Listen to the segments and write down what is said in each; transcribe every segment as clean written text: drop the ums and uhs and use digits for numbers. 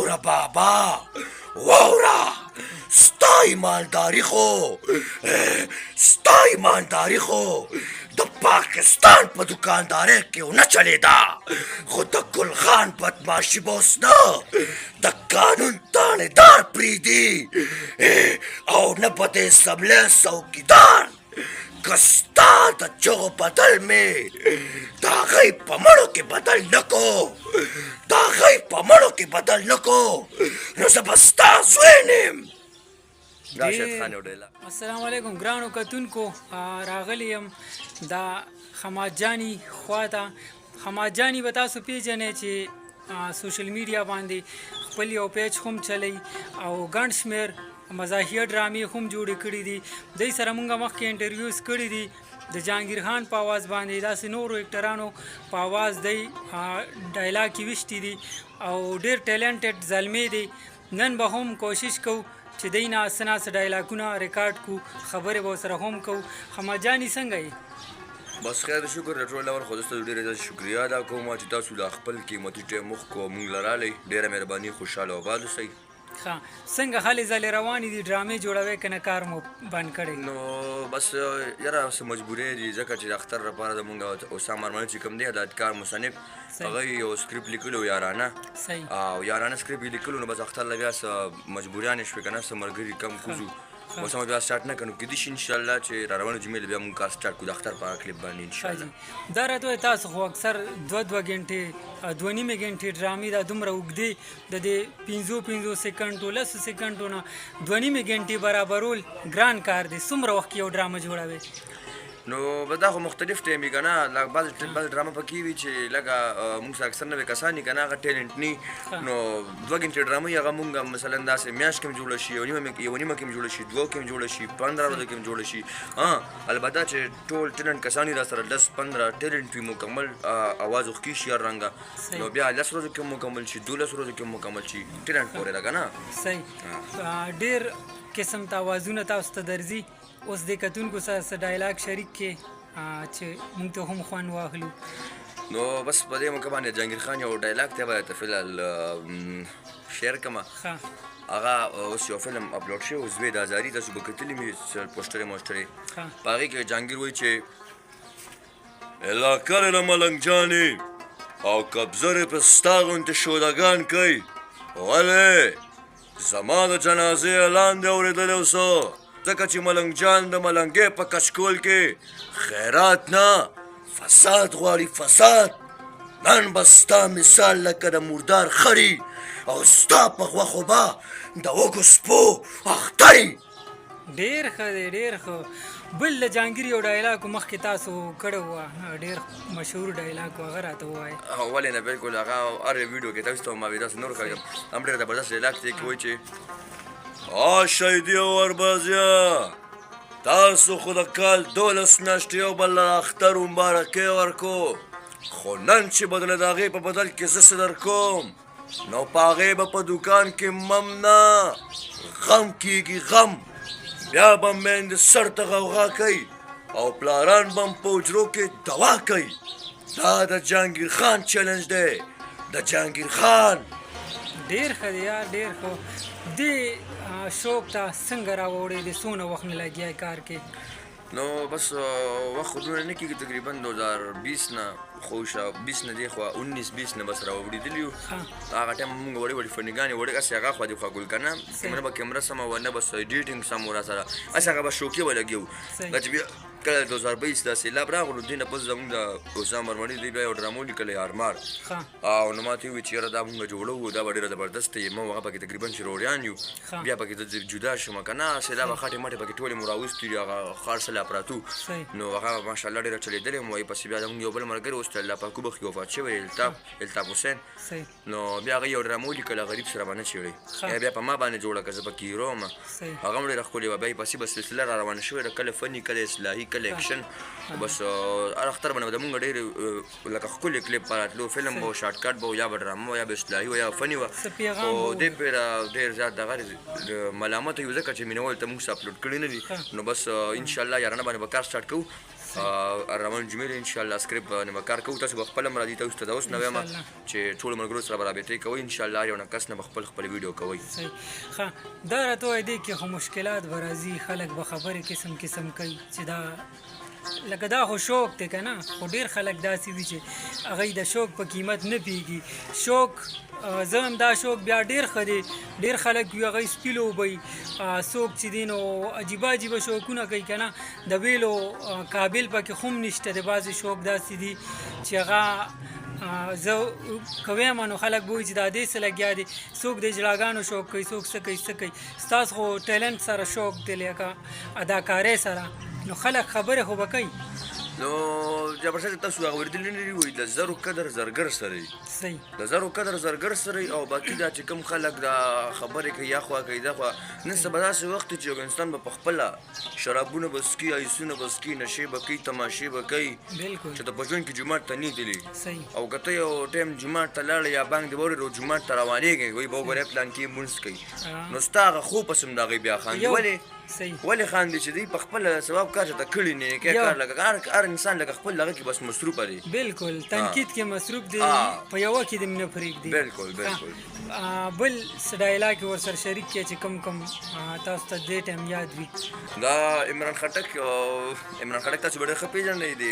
واوره بابا واوره ستا ایمانداري خو د پاکستان په دکاندارۍ کې ونه چلېده خو د ګل خان بدماشي به اوس نه د قانون تانېدار پرېږدي او نه به د اسمبلۍ څوکیدار که ستا د چغو بدل مې د هغوی په مړو کې بدل نه کو نو زه به ستا زوی نیم. السلام علیکم ګرانو کتونکو، راغلی یم د حماد جاني خواته. حماد جاني به تاسو پیژنئ چې سوشل میډیا باندې خپل یو پیج هم چلی او ګڼ شمېر مزاحیه ډرامې هم جوړې کړي دي. دوی سره موږ مخکې انټرویوز کړي دي د جهانګیر خان په آواز باندې، داسې نورو اکټرانو په آواز دی ډایلاګ کې ویشتي دي او ډېر ټیلنټډ زلمی دی. نن به هم کوشش کوو چې دی نه څه ناڅه ډایلاګونه ریکارډ کړو، خبرې به ورسره هم کوو. حماد جاني څنګه یې؟ بس خیر شکر د ټول اول خو تاسو ډیره زیاته شکریا ادا کوم چې تاسو د خپل قیمتي ټیم مخ کو مونږ لرالی. ډیره مهرباني، خوشاله او آباد اوسئ. ښه، څنګه هلې ځلې روانې دي؟ ډرامې جوړوئ که نه کار مو بند کړی؟ نو بس یاره څه مجبورۍ دي ځکه چې د اختر لپاره د مونږ اسام ارماني چې کوم دی هدایتکار مصنف هغه یو سکرپټ لیکلو یارانه او یارانه سکرپټ یې لیکلو، نو بس اختر له بیا څه مجبوریانې شوې که نه څه ملګري کم کوزو اوس هم بیا سټارټ نه کړو. کېدای شي انشاءالله چې را روانو جمعې بیا مونږ کار سټارټ کړو د اختر په کلیپ باندې انشاءالله. دا راته وایي تاسو خو اکثر دوه ګنټې 2.5 ګنټې ډرامې دا دومره اوږدې د دې 15 سیکنډو 10 سیکنډو نه 2.5 ګنټې برابرول ګران کار دی. څومره وخت کې یو ډرامه جوړوي؟ نو دا خو مختلف ټایم وي که نه، بعض ډرامه پکې وي چې لکه موږ سره اکثر نوې کسان وي که نه هغه ټیلنټ ني، نو 2 ګنټې ډرامه هغه موږ مثلا داسې میاشت کې هم جوړه شي، یو نیمه کې هم جوړه شي، 2 کې هم جوړه شي، 15 ورځو کې هم جوړه شي. البته چې ټول ټیلنټ کسان را سره 10-15 ټیلنټ وي مکمل اواز وخکې شي هر رنګه، نو بیا 10 ورځو کې مکمل شي، 12 ورځو کې مکمل شي، ټیلنټ پورې ده که نه. صحیح. ډېر قسم ته اوازونه تاسو ته درځي. اوس د کتونکو سره څه ډایلاګ شریک کې چې موږ ته هم خوند واخلو. نو بس په دې موقع باندې جهانګیر خان یو ډایلاګ ته به درته فلحال شیر کړمه. هغه اوس یو فلم اپلوډ شوی اوس وی د ازاري، تاسو به کتلي مې پوسټرې موسټرې، په هغې کې جهانګیر وایي چې علاقه لرم ملنګ جانې او قبضه په ستا غوندې شودګان کوي، ولې زما د جنازې اعلان دې اورېدلی اوسه ځکه چې ملنګ جان د ملنګې په کچکول کې خیرات نه فساد غواړي، فساد. نن به ستا مثال لکه د مردار خري او ستا په غوښو به د وږو سپو اختري. ډېر ښه دی، ډېر ښه. بل د جهانګیر یو ډایلاګ مخکې تاسو کړی وه، ډېر مشهور ډایلاګ و، هغه راته ووایه. ولې نه، بلکل هغه هر ویډیو کې تاسو ته ما داسې نور کړی هم ډېر زبردست ډایلاګ دی کې وایي چې شهیدي او اربازیا تاسو خو د کال 12 میاشتې یو بل له اختر مبارکۍ ورکو، خو نن چې بدله د هغې په بدل کې زه څه درکوم نو په هغې به په دوکان کې مم نه غم کېږي، غم. بیا به میندې سر ته غوغا کوي او پلاران به هم په حجرو کې دوا کوي. دا د جهانګیر خان چیلنج دی، د جهانګیر خان. ډېر ښه دی یار، ډېر ښه. دې شوق ته څنګه راوړې؟ د څونه وخت نه لګیا کار کې؟ نو بس وخت خو دومره نه کېږي، تقریبا 2020 نه خو شه 20 نه دی خوا 19-20 نه بس راوړېدلي یو. هغه ټایم موږ وړې وړې فنیګانې وړې هسې هغه خوا دې خوا ګل که نه نه به کیمره سمه وه نه بس ایډیټینګ سم و را سره، هسې هغه به شوقي ولګي وو. دا چې بیا کله 2022 دا سیلاب راغلو نو دوی نه پس زموږ د اسام ارماني دوی بیا یو ډرامه ولیکلی آرمار، او نو ما ته وویل چې یاره دا مونږ جوړوو دا به ډېره زبردست دی. ما هغه پکې تقریبا شروریان یو، بیا پکې زه جدا شوم که نه سیلابه خټې مټې پکې ټولې مو راوستي دي، هغه ښار سله پراتو، نو هغه ماشاءالله ډېره چلېدلې وم. وایي پسې بیا زموږ یو بل ملګری اوس ته الله پاک وبخښي وفات شوی الطاف حسین، نو بیا هغه یو ډرامه ولیکله غریب سره به نه چېړئ، بیا په ما باندې جوړه کړه، زه پکې هیرو وم، هغه هم ډېره ښکلې وه. بیا یې پسې به سلسله را روانه شوې ده، کله فني کله اصلاحي کله اکشن. بس هر اختر باندې د مونږ ډېرې لکه ښکلې کلیپ به راتلو، فلم به و، شارټکټ به و، یا به ډرامه وه، یا به اصلاحي وه، یا فني وه، خو دې پرې ډېر زیات دغه ملامته یو ځکه چې مینهوالو ته مونږ څه اپلوډ کړي نه دي. نو بس انشاءالله یارانه باندې به کار سټارټ کوو روان جمیل انشاءالله سکریپ باندې به کار کوو تاسو به خپله هم راځي تاسو ته دا اوس نه وایم چې ټولو ملګرو سره به رابطې کوئ انشاءالله هر یو نه کس نه به خپل ویډیو کوئ صحیح ښه دا راته وایي دی کې خو مشکلات به راځي خلک به خبرې قسم کوي چې دا لکه دا خو شوق دی که نه خو ډېر خلک داسې وي چې هغوی د شوق په قیمت نه پوهېږي شوق زه هم دا شوق بیا ډېر ښه دی ډېر خلک وي هغوی سپي لوبوي څوک چې دی نو عجیبه شوقونه کوي که نه د ویلو قابل پکې خو هم نشته د بعضې شوق داسې دي چې هغه زه کویم نو خلک به وایي چې دا دې څه لګیا دی څوک د اجراګانو شوق کوي څوک څه کوي ستاسو خو ټیلنټ سره شوق دی لکه اداکارۍ سره نو خلک خبرې خو به کوي نو جبرشت تاسو هغه ورېدلی نه دي وایي د زرو قدر زرګر سره وي صحیح د زرو قدر زرګر سره او باقي دا چې کوم خلک دا خبرې کوي یا خوا کوي دا خوا نن سبا داسې وخت چې افغانستان به په خپله شرابونه به څکي ایسونه به څکي نشې به کوي تماشې به کوي بالکل چې د په ژوند کې جومات ته نه تلي صحیح او که ته یو ټایم جومات ته لاړې یا بانک دې واورېد جومات ته روانېږې وایي به وګورې پلان کې مونځ کوي نو ستا هغه خوب پس هم د هغوی بیا خاندي ولې خاندي چې دوی په خپله ثواب کار چې ته کړي نه کې کار لکه هر انسان لکه خپل هغه کې بس مصروفه دی بالکل تنقید کې مصروف دی په یوه کې دې نه پرېږدي بالکل بل څه ډایلاګ ورسره شریک کړي چې کوم تاسو ته دې ټایم یاد وي دا عمران خټک تاسو به ډېر ښه پېژنئ د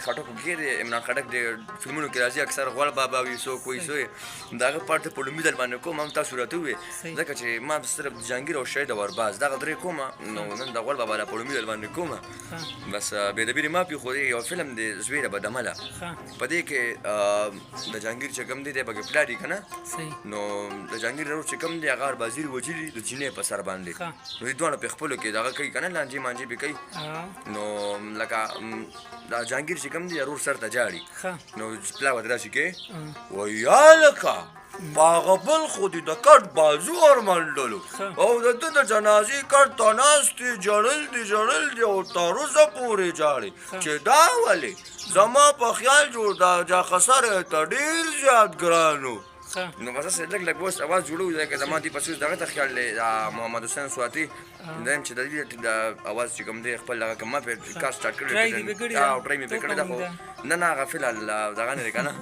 خټک وکښې دی عمران خټک د فلمونو کې راځي اکثر غوړ بابا وي څوک وایي څه د هغه پارت په لومړي ځل باندې کوم هم تاسو راته ووایې ځکه چې ما صرف جهانګیر او شهید ورباز دغه درې کومه نو نن د غوړ بابا را په لومړي ځل باندې کومه بس بېدبیرې مافي خو یو فلم دی زویره بدعمله په دې کې د جهانګیر چې کوم دی دی پکې پلار دی که نه نو د جهانګیر ورور چې کوم دی هغه اربازي وجلي د چینې په سر باندې نو دې دواړه په خپلو کې دغه کوي که نه لانجې مانجې پې کوي نو لکه دا جهانګیر چې کوم دی ورور سر ته جاړي نو پلار ورته داسې کوي ویا لکه باغه بل خو دې د کټ بازو ورمنډلو او د ده د جنازې کټ ته ناست دي ژړل دي او تر اوسه پورې جاړي چې دا ولې زما په خیال جوړ دا جا خسر ته ډېر زیات ګرانو نو بس اسې لږ اوس اواز جوړو ځکه زما دې پسوس دغه ته خیال دی محمد حسین سواتي دویم چې د دې د اواز چې کوم دی خپل هغه کوم ما پې کار سټارټ کړی ټرای مې پې کړی ده خو نه هغه فلحال دغه نه دی که نه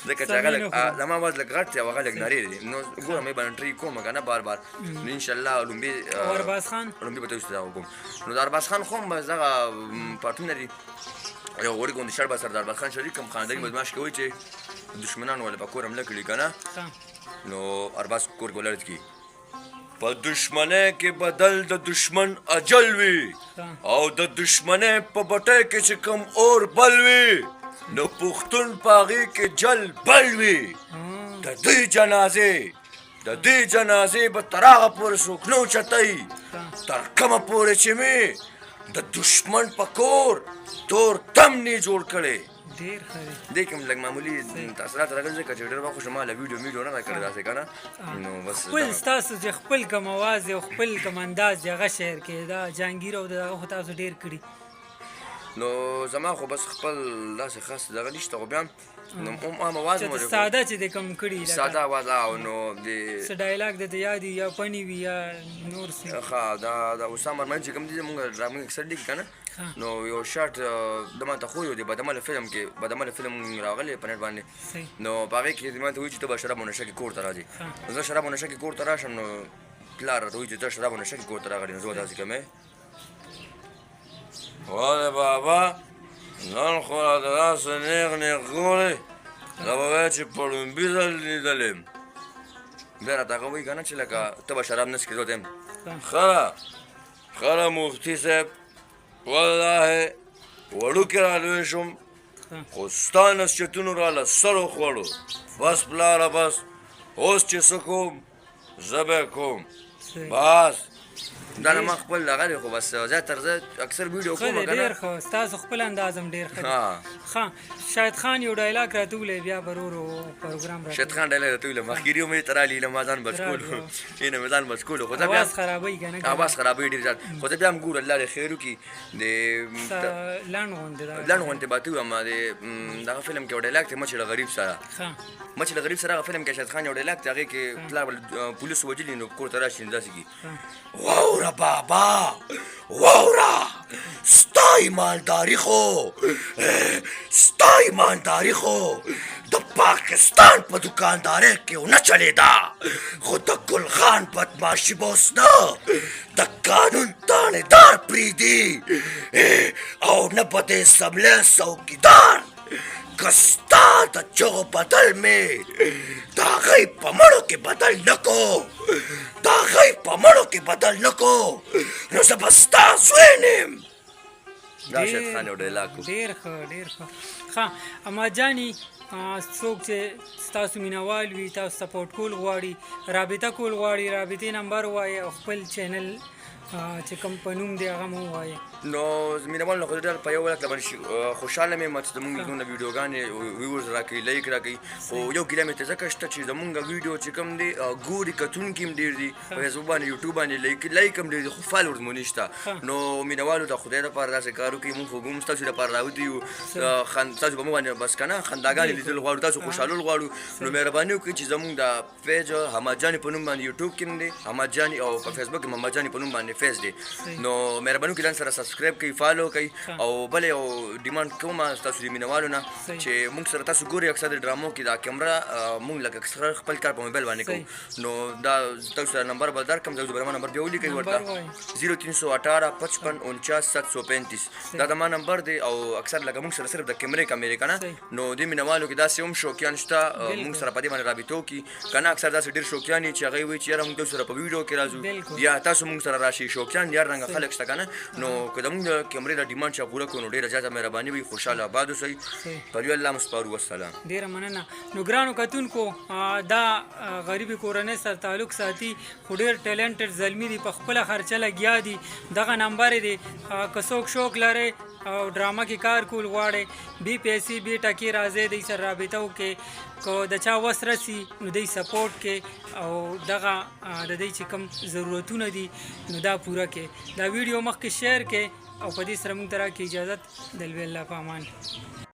ځکه چې هغه زما اواز لږ غټ دی او هغه لږ نرۍ دی نو ګورم یې باندې ټرای کوم که نه بار نو انشاءالله لومبي به تاسو ته وکړم نو د ارباز خان خو هم بس دغه پارټونه دي یو غوړي غوندې شړ به سر د ارباز خان شریک هم خانداني بدماش کوي چې دشمنان ولې په کور حمله کړي که نه نو ارباز کور کې ولړت کي په دشمنۍ کې بدل د دشمن اجل وي او د دشمنۍ په بټۍ کې چې کوم اور بل وي نو پښتون په هغې کې جل بل وي د دې جنازې به تر هغه پورې څوک نه اوچتوي تر کومه پورې چې مې د دشمن په کور تور تم نه جوړ کړی دې کې هم لږ معمولي تاثرات راغلي ځکه چې ډېر وخت خو ما له ویډیو نه را کړی داسې که نه نو بس خپل ستاسو چې خپل کوم اواز دی او خپل کوم انداز دی هغه شعر کې دا جهانګیر او دغه خو تاسو ډېر کړي نو زما خو بس خپل داسې خاص دغه نشته خو بیا هم عام اواز مو ساده چې د کوم کړي ساده اواز او نو د څه ډایلاګ د یاد یا پنی وي یا نور څه ښه دا اسامه ارمان چې کوم دي زموږ ډرامه اکثر لیکي که نه نو یو شارټ د ما ته خو یو د بدعمله فلم کې بدعمله فلم راغلی په نټ باندې نو په هغې کې ما ته وایي چې ته به شراب او نشه کې کور ته راځې زه شراب او نشه کې کور ته راشم نو پلار راته وایي چې ته شراب او نشه کې کور ته راغلې نو زه به داسې کوم ولې بابا نن خو راته داسې نیغ ګورې دا به وایه چې په لومبي ځل لیدلې بیا راته هغه وایي که نه چې لکه ته به شراب نه څکې زه ورته یم ښه مفتي صاحب والله وړوکې را لوی شوم خو ستا نصیحتونو راله سر وخوړو بس پلاره بس اوس چې څه کوم زه به یې کوم بس دا نه ما خپل دغه دی خو بس زیاتر زه اکثر ویډیو کوم که نه ډېر ښه ستاسو خپل انداز هم ډېر ښه دی ښه شاهد خان یو ډایلاګ راته وویلی بیا به ورو پروګرام شاهد خان ډایلاګ راته وویلی مخکې مې ته رالي نه ما ځان بچ کولو نه مې ځان بچ کولو خو اواز خرابوي که نه اواز خرابوي ډېر زیات خو زه بیا هم ګوره الله دې خیر وکړي د لنډ غوندې به ته ووایم د دغه فلم کې یو ډایلاګ دی مچ له غریب سره مچ له غریب سره هغه فلم کې شاهد خان یو ډایلاګ دی هغې کې پلار پولیسو وجلي نو کور ته راشي نو داسې کي واوره بابا واوره ستا ایمانداری خو د پاکستان په دکاندارۍ کې ونه چلېده خو د ګل خان بدماشي بوس نه د قانون تانیدار پرېږدي او نه به د اسمبلۍ څوکیدار که ستا د چغو بدل مې د هغوی په مړو کې بدل نه کو نو زه به ستا زوی نیم راشد خان یو ډایلاګ ډېر ښه ښه اما جاني څوک چې ستاسو مینوال وي تاسو سپورټ کول غواړي رابطه کول غواړي رابطې نمبر ووایي او خپل چینل چې کوم په نوم دی هغه مو ووایي نو مینوال نو خو ډېر په یو ولکه باندې خوشحاله مې چې زمونږ دونه ویډیوګانې ویورز راکوي لایک راکوي خو یو ګیله مې ته ځکه شته چې زمونږ ویډیو چې کوم دی ګوري کتونکي هم ډېر دي په فیسبوک باندې یوټیوب باندې لایک هم ډېر دي خو فالورز مو نشته نو مینوالو ته خدای دپاره داسې کار وکړي مونږ خو ګوم ستاسو دپاره راوتي یو ستاسو په موږ باندې بس که نه خنداګانې لیدل غواړو تاسو خوشحالول غواړو نو مهرباني وکړئ چې زمونږ د پیج حماد جاني په نوم باندې یوټیوب کې هم دی حماد جاني او په فیسبوک کې محمد جاني په نوم باندې فیس دی نو مهرباني وکړئ ځان سره سبسکرایب کړئ فالو کوي او بل یو ډیمانډ کوم تاسو د مینوالو نه چې موږ سره تاسو ګورئ اکثر د ډرامو کې دا کیمرا موږ لکه اکثر خپل کار په موبایل باندې کوو نو دا تاسو سره نمبر به درکړم تاسو به ما نمبر بیا ولیکئ ورته 0318 55 49 735 دا د ما نمبر دی او اکثر لکه موږ سره صرف د کیمرې که نه نو د مینوالو کې داسې هم شوقیان شته موږ سره په دې باندې رابطه وکړي که نه اکثر داسې ډېر شوقیان دي چې هغوی وایي چې یاره موږ تاسو سره په ویډیو کې راځو یا تاسو موږ سره راشئ شوقیان ډېر رنګه خلک شته که نه نو که زموږ د کیمرې د ډیمانډ چا پوره کړو نو ډېره زیاته مهرباني وي خوشحاله آباد اوسئ پر یو الله مسپارو والسلام ډېره مننه نو ګرانو کتونکو دا غریبې کورنۍ سره تعلق ساتي خو ډېر ټیلنټډ زلمي دي په خپله خرچه لګیا دي دغه نمبر دی که څوک شوق لرئ او ډرامه کې کار کول غواړئ بې پیسې بې ټکې راځئ دوی سره رابطه وکړئ که د چا وس رسي نو دوی سپورټ کې او دغه د دوی چې کوم ضرورتونه دي نو دا پوره کړئ دا ویډیو مخکې شیر کړئ او په دې سره موږ ته راکړئ اجازت د لوی الله په امان